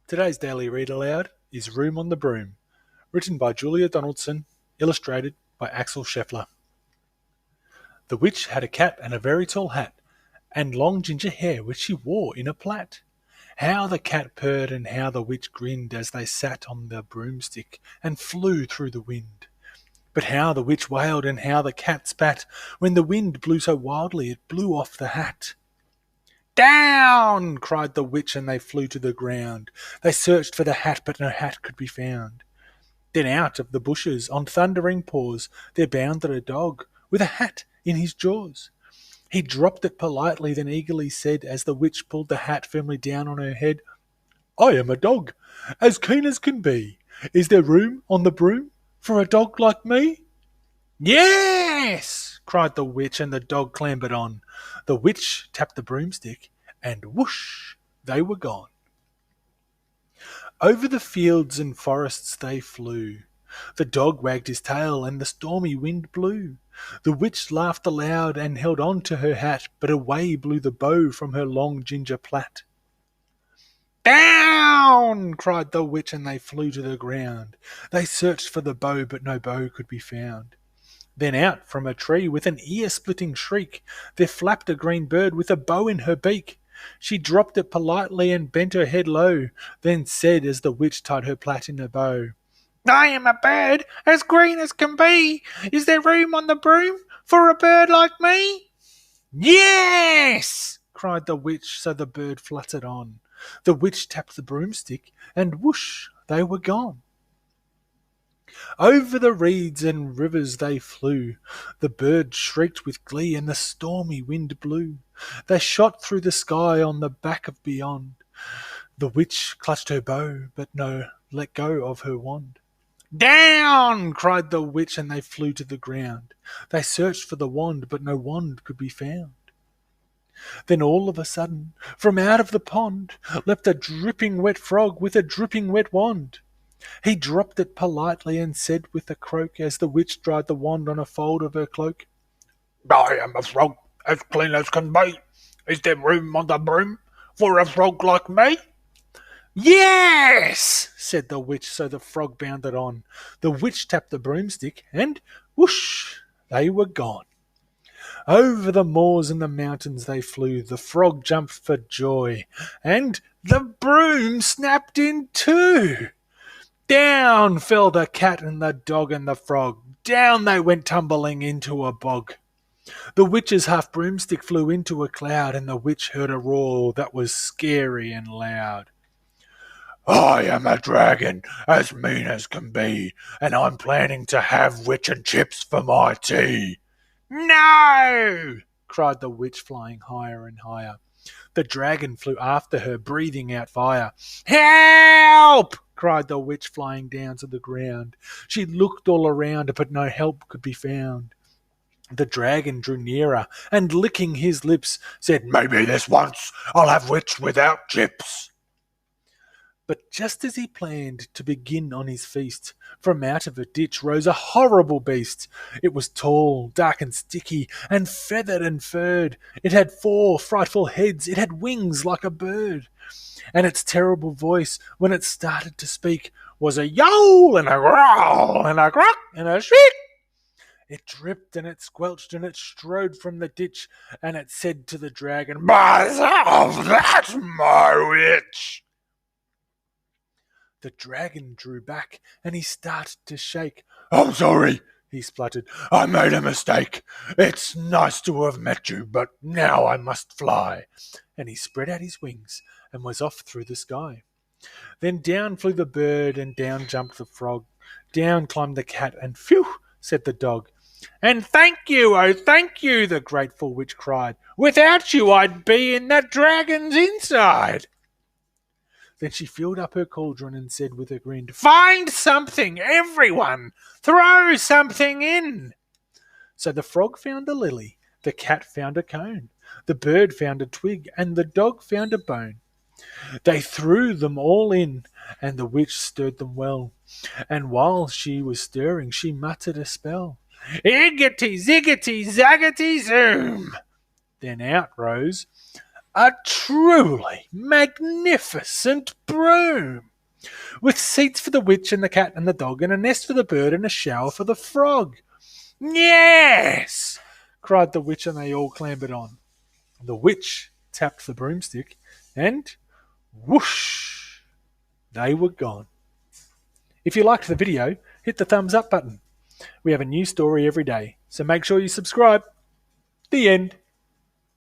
Today's daily read aloud is Room on the Broom, written by Julia Donaldson, illustrated by Axel Scheffler. The witch had a cat and a very tall hat, and long ginger hair which she wore in a plait. How the cat purred and how the witch grinned as they sat on the broomstick and flew through the wind. But how the witch wailed and how the cat spat when the wind blew so wildly it blew off the hat. "Down!" cried the witch, and they flew to the ground. They searched for the hat, but no hat could be found. Then out of the bushes, on thundering paws, there bounded a dog, with a hat in his jaws. He dropped it politely, then eagerly said, as the witch pulled the hat firmly down on her head, "I am a dog, as keen as can be. Is there room on the broom for a dog like me?" "Yes!" cried the witch, and the dog clambered on. The witch tapped the broomstick, and whoosh, they were gone. Over the fields and forests they flew. The dog wagged his tail, and the stormy wind blew. The witch laughed aloud and held on to her hat, but away blew the bow from her long ginger plait. "Down!" cried the witch, and they flew to the ground. They searched for the bow, but no bow could be found. Then out from a tree, with an ear-splitting shriek, there flapped a green bird with a bow in her beak. She dropped it politely and bent her head low, then said, as the witch tied her plait in a bow, "I am a bird as green as can be. Is there room on the broom for a bird like me?" "Yes!" cried the witch, so the bird fluttered on. The witch tapped the broomstick, and whoosh, they were gone. Over the reeds and rivers they flew. The bird shrieked with glee, and the stormy wind blew. They shot through the sky on the back of beyond. The witch clutched her bow, but no let go of her wand. "Down!" cried the witch, and they flew to the ground. They searched for the wand, but no wand could be found. Then all of a sudden, from out of the pond, leapt a dripping wet frog with a dripping wet wand. He dropped it politely and said with a croak, as the witch dried the wand on a fold of her cloak, "I am a frog, as clean as can be. Is there room on the broom for a frog like me?" "Yes!" said the witch, so the frog bounded on. The witch tapped the broomstick, and whoosh, they were gone. Over the moors and the mountains they flew. The frog jumped for joy, and the broom snapped in two. Down fell the cat and the dog and the frog. Down they went tumbling into a bog. The witch's half broomstick flew into a cloud, and the witch heard a roar that was scary and loud. "I am a dragon, as mean as can be, and I'm planning to have witch and chips for my tea." "No!" cried the witch, flying higher and higher. The dragon flew after her, breathing out fire. "Help!" cried the witch, flying down to the ground. She looked all around, but no help could be found. The dragon drew nearer, and licking his lips, said, "Maybe this once I'll have witch without chips." But just as he planned to begin on his feast, from out of a ditch rose a horrible beast. It was tall, dark and sticky, and feathered and furred. It had 4 frightful heads. It had wings like a bird. And its terrible voice, when it started to speak, was a yowl and a growl and a gruck and a shriek. It dripped and it squelched and it strode from the ditch, and it said to the dragon, "Myself, that's my witch." The dragon drew back, and he started to shake. "I'm sorry," he spluttered. "I made a mistake. It's nice to have met you, but now I must fly." And he spread out his wings and was off through the sky. Then down flew the bird, and down jumped the frog. Down climbed the cat, and phew, said the dog. "And thank you, oh thank you," the grateful witch cried. "Without you I'd be in that dragon's inside." Then she filled up her cauldron and said with a grin, "Find something, everyone! Throw something in!" So the frog found a lily, the cat found a cone, the bird found a twig, and the dog found a bone. They threw them all in, and the witch stirred them well. And while she was stirring, she muttered a spell. "Iggity, ziggity, zaggity, zoom!" Then out rose a truly magnificent broom, with seats for the witch and the cat and the dog, and a nest for the bird and a shower for the frog. Yes! Cried the witch, and they all clambered on. The witch tapped the broomstick, and whoosh, they were gone. If you liked the video, hit the thumbs up button. We have a new story every day, so make sure you subscribe. The end.